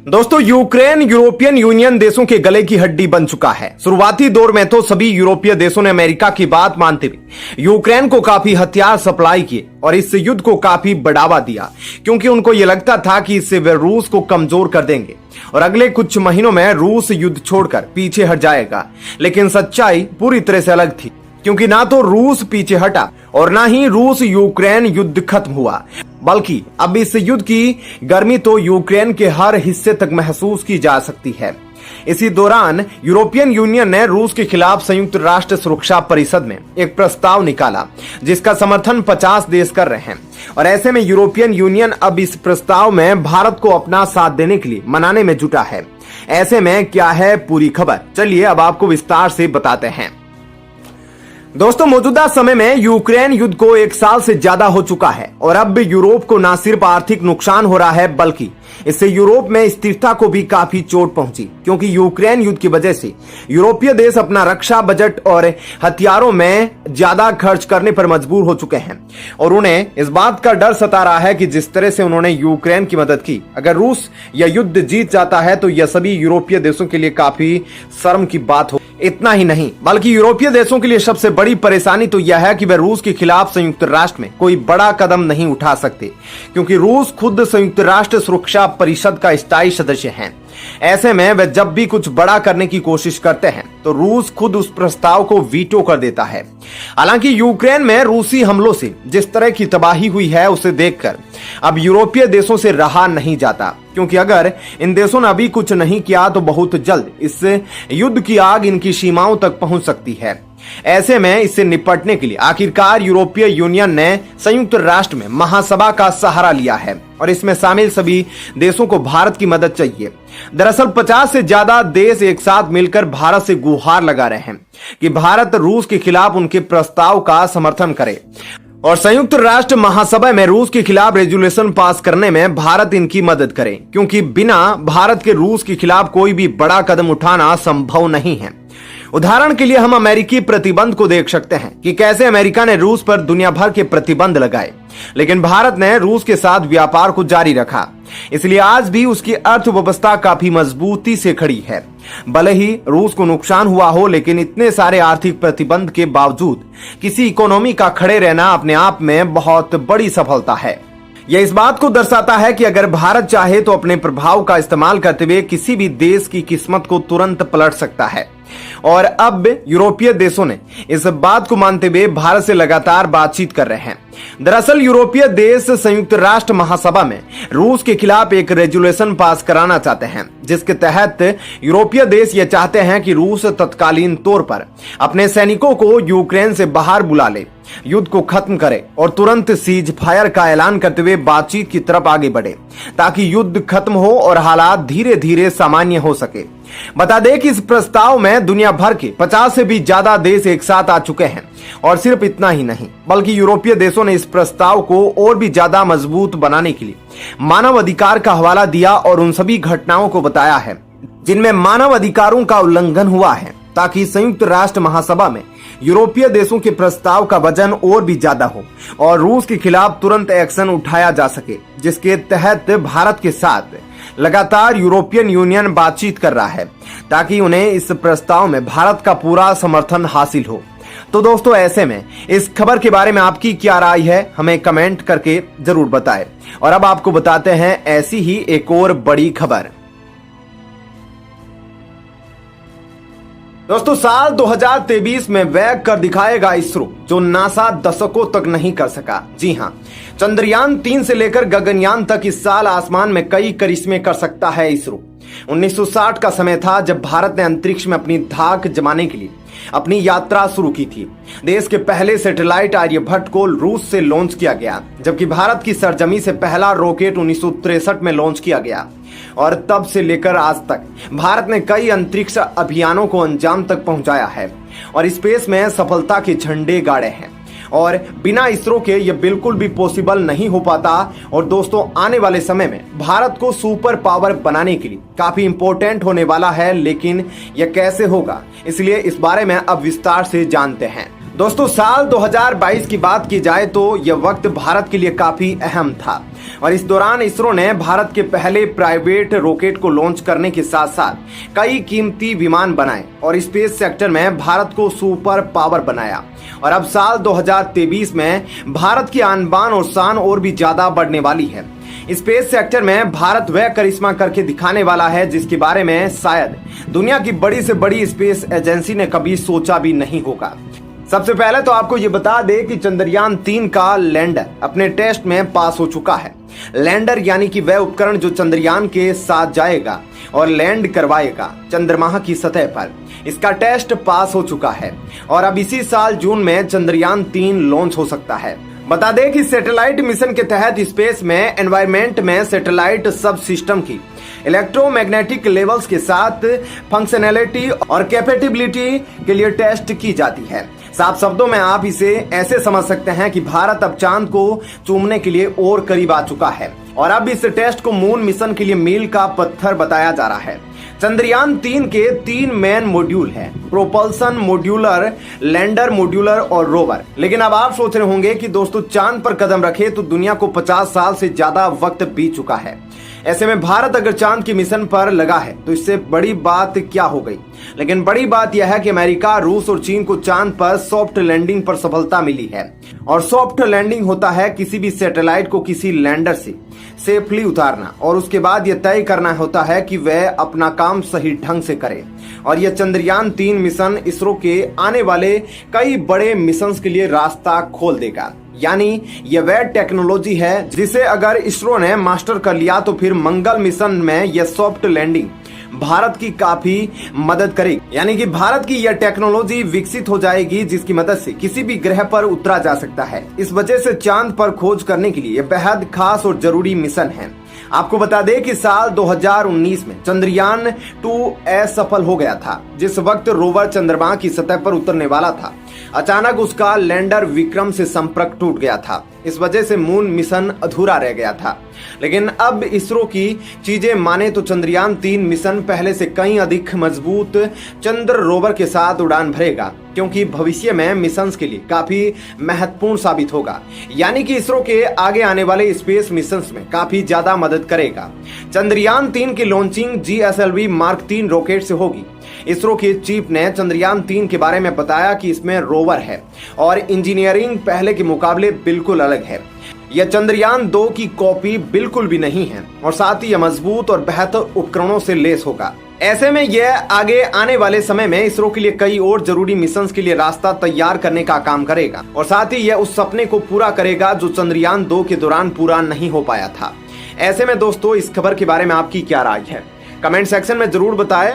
दोस्तों, Ukraine European union देशों के गले की हड्डी बन चुका है। शुरुआती दौर में तो सभी यूरोपीय देशों ने अमेरिका की बात मानते हुए यूक्रेन को काफी हथियार सप्लाई किए और इस युद्ध को काफी बढ़ावा दिया, क्योंकि उनको यह लगता था कि इससे वे रूस को कमजोर कर देंगे और अगले कुछ महीनों में रूस युद्ध छोड़कर पीछे हट जाएगा। लेकिन सच्चाई पूरी तरह से अलग थी, क्योंकि ना तो रूस पीछे हटा और ना ही रूस यूक्रेन युद्ध खत्म हुआ, बल्कि अब इस युद्ध की गर्मी तो यूक्रेन के हर हिस्से तक महसूस की जा सकती है। इसी दौरान यूरोपियन यूनियन ने रूस के खिलाफ संयुक्त राष्ट्र सुरक्षा परिषद में एक प्रस्ताव निकाला, जिसका समर्थन 50 देश कर रहे हैं। और ऐसे में यूरोपियन यूनियन अब इस प्रस्ताव में भारत को अपना साथ देने के लिए मनाने में जुटा है। ऐसे में क्या है पूरी खबर, चलिए अब आपको विस्तार से बताते हैं। दोस्तों, मौजूदा समय में यूक्रेन युद्ध को 1 साल से ज्यादा हो चुका है और अब यूरोप को न सिर्फ आर्थिक नुकसान हो रहा है, बल्कि इससे यूरोप में स्थिरता को भी काफी चोट पहुंची, क्योंकि यूक्रेन युद्ध की वजह से यूरोपीय देश अपना रक्षा बजट और हथियारों में ज्यादा खर्च करने पर मजबूर हो चुके हैं और उन्हें इस बात का डर सता रहा है कि जिस तरह से उन्होंने यूक्रेन की मदद की, अगर रूस यह युद्ध जीत जाता है तो यह सभी यूरोपीय देशों के लिए काफी शर्म की बात हो। इतना ही नहीं, बल्कि यूरोपीय देशों के लिए सबसे बड़ी परेशानी तो यह है कि वे रूस के खिलाफ संयुक्त राष्ट्र में कोई बड़ा कदम नहीं उठा सकते, क्योंकि रूस खुद संयुक्त राष्ट्र सुरक्षा परिषद का स्थायी सदस्य है। ऐसे में वे जब भी कुछ बड़ा करने की कोशिश करते हैं तो रूस खुद उस प्रस्ताव को वीटो कर देता है। हालांकि यूक्रेन में रूसी हमलों से जिस तरह की तबाही हुई है, उसे देखकर अब यूरोपीय देशों से रहा नहीं जाता, क्योंकि अगर इन देशों ने अभी कुछ नहीं किया तो बहुत जल्द इस युद्ध की आग इनकी सीमाओं तक पहुंच सकती है। ऐसे में इससे निपटने के लिए आखिरकार यूरोपीय यूनियन ने संयुक्त राष्ट्र में महासभा का सहारा लिया है और इसमें शामिल सभी देशों को भारत की मदद चाहिए। दरअसल 50 से ज्यादा देश एक साथ मिलकर भारत से गुहार लगा रहे हैं कि भारत रूस के खिलाफ उनके प्रस्ताव का समर्थन करे और संयुक्त राष्ट्र महासभा में रूस के खिलाफ रेजोल्यूशन पास करने में भारत इनकी मदद करे, क्योंकि बिना भारत के रूस के खिलाफ कोई भी बड़ा कदम उठाना संभव नहीं है। उदाहरण के लिए हम अमेरिकी प्रतिबंध को देख सकते हैं कि कैसे अमेरिका ने रूस पर दुनिया भर के प्रतिबंध लगाए, लेकिन भारत ने रूस के साथ व्यापार को जारी रखा। इसलिए आज भी उसकी अर्थव्यवस्था काफी मजबूती से खड़ी है। भले ही रूस को नुकसान हुआ हो, लेकिन इतने सारे आर्थिक प्रतिबंध के बावजूद किसी इकोनॉमी का खड़े रहना अपने आप में बहुत बड़ी सफलता है। यह इस बात को दर्शाता है कि अगर भारत चाहे तो अपने प्रभाव का इस्तेमाल करते हुए किसी भी देश की किस्मत को तुरंत पलट सकता है। और अब यूरोपीय देशों ने इस बात को मानते हुए भारत से लगातार बातचीत कर रहे हैं। दरअसल यूरोपीय देश संयुक्त राष्ट्र महासभा में रूस के खिलाफ एक रेजोल्यूशन पास कराना चाहते हैं, जिसके तहत यूरोपीय देश ये चाहते हैं कि रूस तत्कालीन तौर पर अपने सैनिकों को यूक्रेन से बाहर बुला ले, युद्ध को खत्म करे और तुरंत सीज फायर का ऐलान करते हुए बातचीत की तरफ आगे बढ़े, ताकि युद्ध खत्म हो और हालात धीरे धीरे सामान्य हो सके। बता दें कि इस प्रस्ताव में दुनिया भर के 50 से भी ज्यादा देश एक साथ आ चुके हैं और सिर्फ इतना ही नहीं, बल्कि यूरोपीय देशों ने इस प्रस्ताव को और भी ज्यादा मजबूत बनाने के लिए मानव अधिकार का हवाला दिया और उन सभी घटनाओं को बताया है जिनमें मानव अधिकारों का उल्लंघन हुआ है, ताकि संयुक्त राष्ट्र महासभा में यूरोपीय देशों के प्रस्ताव का वजन और भी ज्यादा हो और रूस के खिलाफ तुरंत एक्शन उठाया जा सके, जिसके तहत भारत के साथ लगातार यूरोपियन यूनियन बातचीत कर रहा है, ताकि उन्हें इस प्रस्ताव में भारत का पूरा समर्थन हासिल हो। तो दोस्तों, ऐसे में इस खबर के बारे में आपकी क्या राय है, हमें कमेंट करके जरूर बताएं। और अब आपको बताते हैं ऐसी ही एक और बड़ी खबर। दोस्तों, साल 2023 में वह कर दिखाएगा इसरो जो नासा दशकों तक नहीं कर सका। जी हां, चंद्रयान 3 से लेकर गगनयान तक इस साल आसमान में कई करिश्मे कर सकता है इसरो। 1960 का समय था जब भारत ने अंतरिक्ष में अपनी धाक जमाने के लिए अपनी यात्रा शुरू की थी। देश के पहले सैटेलाइट आर्यभट्ट को रूस से लॉन्च किया गया, जबकि भारत की सरजमी से पहला रॉकेट 1963 में लॉन्च किया गया और तब से लेकर आज तक भारत ने कई अंतरिक्ष अभियानों को अंजाम तक पहुंचाया है और स्पेस में सफलता के झंडे गाड़े हैं और बिना इसरो के यह बिल्कुल भी पॉसिबल नहीं हो पाता। और दोस्तों, आने वाले समय में भारत को सुपर पावर बनाने के लिए काफी इंपॉर्टेंट होने वाला है, लेकिन यह कैसे होगा, इसलिए इस बारे में अब विस्तार से जानते हैं। दोस्तों साल 2022 की बात की जाए तो यह वक्त भारत के लिए काफी अहम था और इस दौरान इसरो ने भारत के पहले प्राइवेट रॉकेट को लॉन्च करने के साथ साथ कई कीमती विमान बनाए और स्पेस सेक्टर में भारत को सुपर पावर बनाया। और अब साल 2023 में भारत की आन बान और शान और भी ज्यादा बढ़ने वाली है। स्पेस सेक्टर में भारत वह करिश्मा करके दिखाने वाला है जिसके बारे में शायद दुनिया की बड़ी से बड़ी स्पेस एजेंसी ने कभी सोचा भी नहीं होगा। सबसे पहले तो आपको ये बता दें कि चंद्रयान 3 का लैंडर अपने टेस्ट में पास हो चुका है। लैंडर यानी कि वह उपकरण जो चंद्रयान के साथ जाएगा और लैंड करवाएगा चंद्रमा की सतह पर, इसका टेस्ट पास हो चुका है और अब इसी साल जून में चंद्रयान 3 लॉन्च हो सकता है। बता दें कि सैटेलाइट मिशन के तहत स्पेस में एनवायरमेंट में सैटेलाइट सब सिस्टम की इलेक्ट्रोमैग्नेटिक लेवल्स के साथ फंक्शनैलिटी और कैपेबिलिटी के लिए टेस्ट की जाती है। साफ शब्दों में आप इसे ऐसे समझ सकते हैं कि भारत अब चांद को चूमने के लिए और करीब आ चुका है और अब इस टेस्ट को मून मिशन के लिए मील का पत्थर बताया जा रहा है। चंद्रयान 3 के 3 मेन मॉड्यूल हैं, प्रोपल्सन मॉड्यूलर, लैंडर मॉड्यूलर और रोवर। लेकिन अब आप सोच रहे होंगे कि दोस्तों चांद पर कदम रखे तो दुनिया को 50 साल से ज्यादा वक्त बीत चुका है। ऐसे में भारत अगर चांद के मिशन पर लगा है तो इससे बड़ी बात क्या हो गई। लेकिन बड़ी बात यह है कि अमेरिका, रूस और चीन को चांद पर सॉफ्ट लैंडिंग पर सफलता मिली है और सॉफ्ट लैंडिंग होता है किसी भी सैटेलाइट को किसी लैंडर से सेफली उतारना और उसके बाद यह तय करना होता है कि वह अपना काम सही ढंग से करे। और यह चंद्रयान 3 मिशन इसरो के आने वाले कई बड़े मिशंस के लिए रास्ता खोल देगा। यानी यह वह टेक्नोलॉजी है जिसे अगर इसरो ने मास्टर कर लिया तो फिर मंगल मिशन में यह सॉफ्ट लैंडिंग भारत की काफी मदद करेगी। यानी कि भारत की यह टेक्नोलॉजी विकसित हो जाएगी जिसकी मदद से किसी भी ग्रह पर उतरा जा सकता है। इस वजह से चांद पर खोज करने के लिए बेहद खास और जरूरी मिशन है। आपको बता दें कि साल 2019 में चंद्रयान 2 असफल हो गया था। जिस वक्त रोवर चंद्रमा की सतह पर उतरने वाला था, अचानक उसका लैंडर विक्रम से संपर्क टूट गया था। इस वजह से मून मिशन अधूरा रह गया था। लेकिन अब इसरो की चीजें माने तो चंद्रयान 3 मिशन पहले से कहीं अधिक मजबूत चंद्र रोवर के साथ उड़ान भरेगा, क्योंकि भविष्य में मिशंस के लिए काफी महत्वपूर्ण साबित होगा। यानी कि इसरो के आगे आने वाले स्पेस मिशंस में काफी ज्यादा मदद करेगा। चंद्रयान 3 की लॉन्चिंग GSLV मार्क 3 रॉकेट से होगी। इसरो के चीफ ने चंद्रयान 3 के बारे में बताया कि इसमें रोवर है और इंजीनियरिंग पहले के मुकाबले बिल्कुल अलग है। यह चंद्रयान 2 की कॉपी बिल्कुल भी नहीं है और साथ ही यह मजबूत और बेहतर उपकरणों से लैस होगा। ऐसे में यह आगे आने वाले समय में इसरो के लिए कई और जरूरी मिशंस के लिए रास्ता तैयार करने का काम करेगा और साथ ही यह उस सपने को पूरा करेगा जो चंद्रयान 2 के दौरान पूरा नहीं हो पाया था। ऐसे में दोस्तों इस खबर के बारे में आपकी क्या राय है, कमेंट सेक्शन में जरूर बताएं।